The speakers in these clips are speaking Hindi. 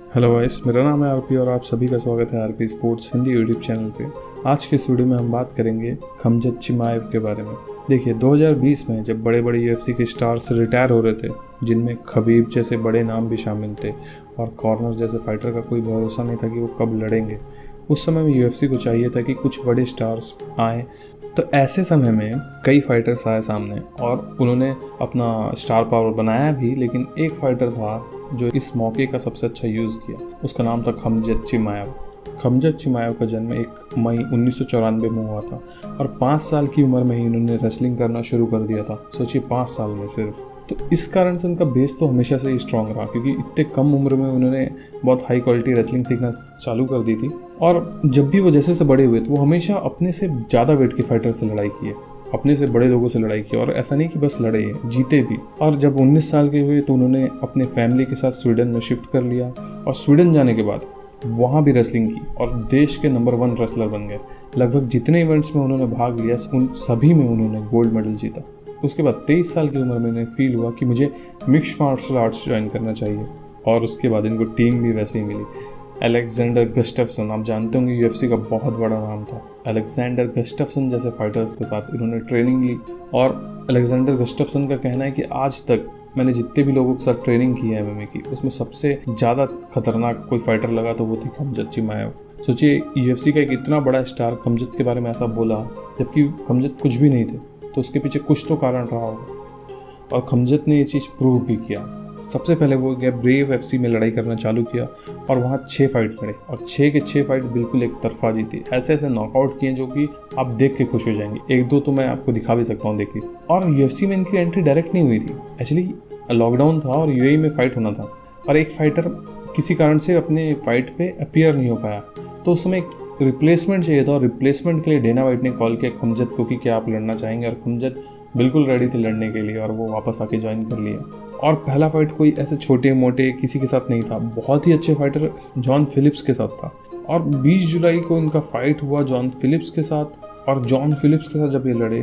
हेलो गाइस, मेरा नाम है आरपी और आप सभी का स्वागत है RP sports Hindi YouTube channel पे। आज के इस वीडियो में हम बात करेंगे खमजत चिमाएव के बारे में। देखिए 2020 में जब बड़े बड़े यूएफसी के स्टार्स रिटायर हो रहे थे, जिनमें खबीब जैसे बड़े नाम भी शामिल थे और कॉर्नर जैसे फाइटर का कोई भरोसा नहीं था कि वो कब लड़ेंगे, उस समय में यूएफसी को चाहिए था कि कुछ बड़े स्टार्स आए। तो ऐसे समय में कई फाइटर्स आए सामने और उन्होंने अपना स्टार पावर बनाया भी, लेकिन एक फाइटर था जो इस मौके का सबसे अच्छा यूज़ किया। उसका नाम था खमजत चिमाएव। खमजत चिमाएव का जन्म 1 मई 1994 में हुआ था और 5 साल की उम्र में ही इन्होंने रेसलिंग करना शुरू कर दिया था। सोचिए 5 साल में सिर्फ। तो इस कारण से उनका बेस तो हमेशा से ही स्ट्रांग रहा, क्योंकि इतने कम उम्र में उन्होंने बहुत हाई क्वालिटी रेसलिंग सीखना चालू कर दी थी। और जब भी वो जैसे से बड़े हुए तो वो हमेशा अपने से ज़्यादा वेट के फाइटर से लड़ाई की है, अपने से बड़े लोगों से लड़ाई की, और ऐसा नहीं कि बस लड़े हैं, जीते भी। और जब 19 साल के हुए तो उन्होंने अपने फैमिली के साथ स्वीडन में शिफ्ट कर लिया और स्वीडन जाने के बाद वहाँ भी रेसलिंग की और देश के नंबर 1 रेसलर बन गए। लगभग जितने इवेंट्स में उन्होंने भाग लिया उन सभी में उन्होंने गोल्ड मेडल जीता। उसके बाद 23 साल की उम्र में उन्हें फील हुआ कि मुझे मिक्स्ड मार्शल आर्ट्स ज्वाइन करना चाहिए, और उसके बाद इनको टीम भी वैसे ही मिली। अलेक्जेंडर गस्टफ्सन, आप जानते होंगे यूएफसी का बहुत बड़ा नाम था। अलेक्जेंडर गस्टफ्सन जैसे फाइटर्स के साथ इन्होंने ट्रेनिंग ली, और अलेक्जेंडर गस्टफ्सन का कहना है कि आज तक मैंने जितने भी लोगों के साथ ट्रेनिंग की है एमएमए की, उसमें सबसे ज़्यादा खतरनाक कोई फाइटर लगा तो वो थी खमजत चिमाएव। सोचिए यूएफसी का एक इतना बड़ा स्टार खमजत के बारे में ऐसा बोला, जबकि खमजत कुछ भी नहीं थे, तो उसके पीछे कुछ तो कारण रहा होगा, और खमजत ने ये चीज़ प्रूव भी किया। सबसे पहले वो गया ब्रेव एफसी में लड़ाई करना चालू किया और वहाँ 6 फाइट लड़े और 6 के 6 फाइट बिल्कुल एक तरफा जीती। ऐसे ऐसे नॉकआउट किए जो कि आप देख के खुश हो जाएंगे। 1-2 तो मैं आपको दिखा भी सकता हूँ, देखिए। और यूएफसी में इनकी एंट्री डायरेक्ट नहीं हुई थी, एक्चुअली लॉकडाउन था और यूएई में फाइट होना था, और एक फाइटर किसी कारण से अपने फाइट पे अपीयर नहीं हो पाया, तो उस समय एक रिप्लेसमेंट चाहिए था। और रिप्लेसमेंट के लिए डेना वाइट ने कॉल किया खमजत को कि क्या आप लड़ना चाहेंगे, और खमजत बिल्कुल रेडी थे लड़ने के लिए, और वो वापस आके ज्वाइन कर लिया। और पहला फाइट कोई ऐसे छोटे मोटे किसी के साथ नहीं था, बहुत ही अच्छे फाइटर जॉन फिलिप्स के साथ था। और 20 जुलाई को इनका फाइट हुआ जॉन फिलिप्स के साथ, और जॉन फिलिप्स के साथ जब ये लड़े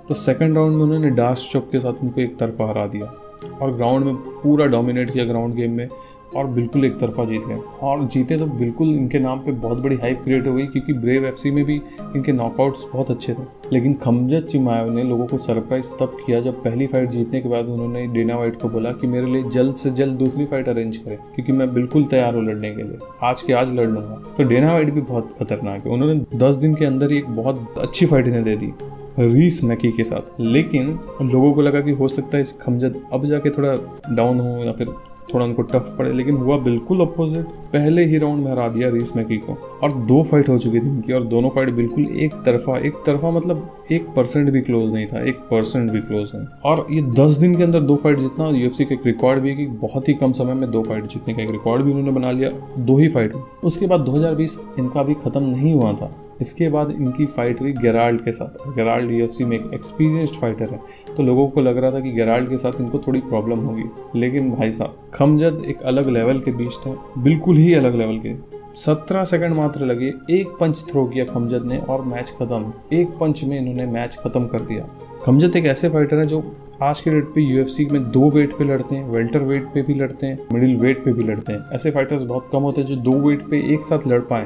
तो सेकंड राउंड में उन्होंने डास चौक के साथ उनको एक तरफा हरा दिया और ग्राउंड में पूरा डोमिनेट किया ग्राउंड गेम में, और बिल्कुल एक तरफा जीत गए। और जीते तो बिल्कुल इनके नाम पे बहुत बड़ी हाइप क्रिएट हो गई, क्योंकि ब्रेव एफसी में भी इनके नॉकआउट्स बहुत अच्छे थे। लेकिन खमजत चिमाएव ने लोगों को सरप्राइज तब किया जब पहली फाइट जीतने के बाद उन्होंने डेना वाइट को बोला कि मेरे लिए जल्द से जल्द दूसरी फाइट अरेंज करें, क्योंकि मैं बिल्कुल तैयार हूँ लड़ने के लिए, आज के आज लड़ लूँगा। तो डेना वाइट भी बहुत खतरनाक है, उन्होंने 10 दिन के अंदर ही एक बहुत अच्छी फाइट इन्हें दे दी रीस मैकी के साथ। लेकिन लोगों को लगा कि हो सकता है खमजत अब जाके थोड़ा डाउन हो या फिर थोड़ा उनको टफ पड़े, लेकिन हुआ बिल्कुल अपोजिट। पहले ही राउंड में हरा दिया रीस मैकी को, और 2 फाइट हो चुकी थी इनकी, और दोनों फाइट बिल्कुल एक तरफा मतलब 1% भी क्लोज नहीं था, 1% भी क्लोज नहीं। और ये 10 दिन के अंदर 2 फाइट जीतना यूएफसी का एक रिकॉर्ड भी है कि बहुत ही कम समय में 2 फाइट जीतने का एक रिकॉर्ड भी उन्होंने बना लिया 2 ही फाइट में। उसके बाद 2020 इनका अभी खत्म नहीं हुआ था, इसके बाद इनकी फाइट हुई गेराल्ड के साथ। गेराल्ड यूएफसी में एक एक्सपीरियंस्ड फाइटर है, तो लोगों को लग रहा था कि गेराल्ड के साथ इनको थोड़ी प्रॉब्लम होगी, लेकिन भाई साहब खमजत एक अलग लेवल के बीस्ट है, बिल्कुल ही अलग लेवल के। 17 सेकंड मात्र लगे, एक पंच थ्रो किया खमजत ने और मैच खत्म। एक पंच में इन्होंने मैच खत्म कर दिया। खमजत एक ऐसे फाइटर है जो आज के डेट पे यूएफसी में 2 वेट पे लड़ते हैं, वेल्टर वेट पे भी लड़ते हैं, मिडिल वेट पे भी लड़ते हैं। ऐसे फाइटर्स बहुत कम होते हैं जो 2 वेट पे एक साथ लड़ पाएं,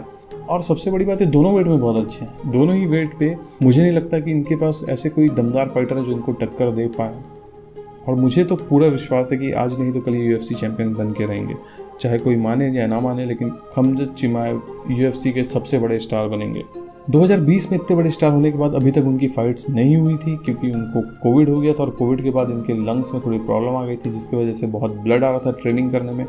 और सबसे बड़ी बात है दोनों वेट में बहुत अच्छे हैं। दोनों ही वेट पे मुझे नहीं लगता कि इनके पास ऐसे कोई दमदार फाइटर है जो इनको टक्कर दे पाए, और मुझे तो पूरा विश्वास है कि आज नहीं तो कल यूएफसी चैंपियन बन के रहेंगे, चाहे कोई माने या ना माने, लेकिन खमजत चिमाएव यूएफसी के सबसे बड़े स्टार बनेंगे। 2020 में इतने बड़े स्टार होने के बाद अभी तक उनकी फाइट्स नहीं हुई थी, क्योंकि उनको कोविड हो गया था, और कोविड के बाद इनके लंग्स में थोड़ी प्रॉब्लम आ गई थी, जिसकी वजह से बहुत ब्लड आ रहा था ट्रेनिंग करने में,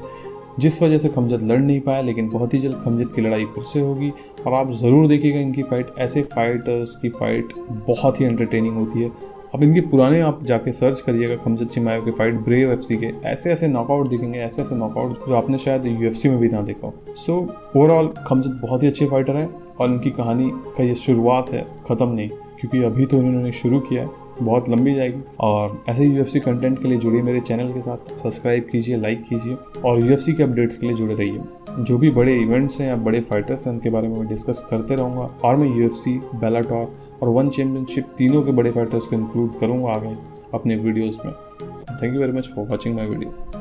जिस वजह से खमजत लड़ नहीं पाया। लेकिन बहुत ही जल्द खमजत की लड़ाई फिर से होगी, और आप ज़रूर देखिएगा इनकी फ़ाइट। ऐसे फाइटर्स की फ़ाइट बहुत ही एंटरटेनिंग होती है। अब इनके पुराने आप जाके सर्च करिएगा खमजत चिमाएव के फाइट ब्रेव एफसी के, ऐसे ऐसे नॉकआउट दिखेंगे, ऐसे ऐसे नॉकआउट जो आपने शायद यूएफसी में भी ना देखा हो। सो ओवरऑल खमजत बहुत ही अच्छे फाइटर हैं, और इनकी कहानी का ये शुरुआत है, ख़त्म नहीं, क्योंकि अभी तो इन्होंने शुरू किया है, बहुत लंबी जाएगी। और ऐसे यूएफसी कंटेंट के लिए जुड़िए मेरे चैनल के साथ, सब्सक्राइब कीजिए, लाइक कीजिए, और यूएफसी के अपडेट्स के लिए जुड़े रहिए। जो भी बड़े इवेंट्स हैं या बड़े फाइटर्स हैं उनके बारे में मैं डिस्कस करते रहूँगा, और मैं यूएफसी, बेलाटोर और वन चैम्पियनशिप तीनों के बड़े फाइटर्स को इंक्लूड करूँगा आगे अपने वीडियोज़ में। Thank you very much for watching my video.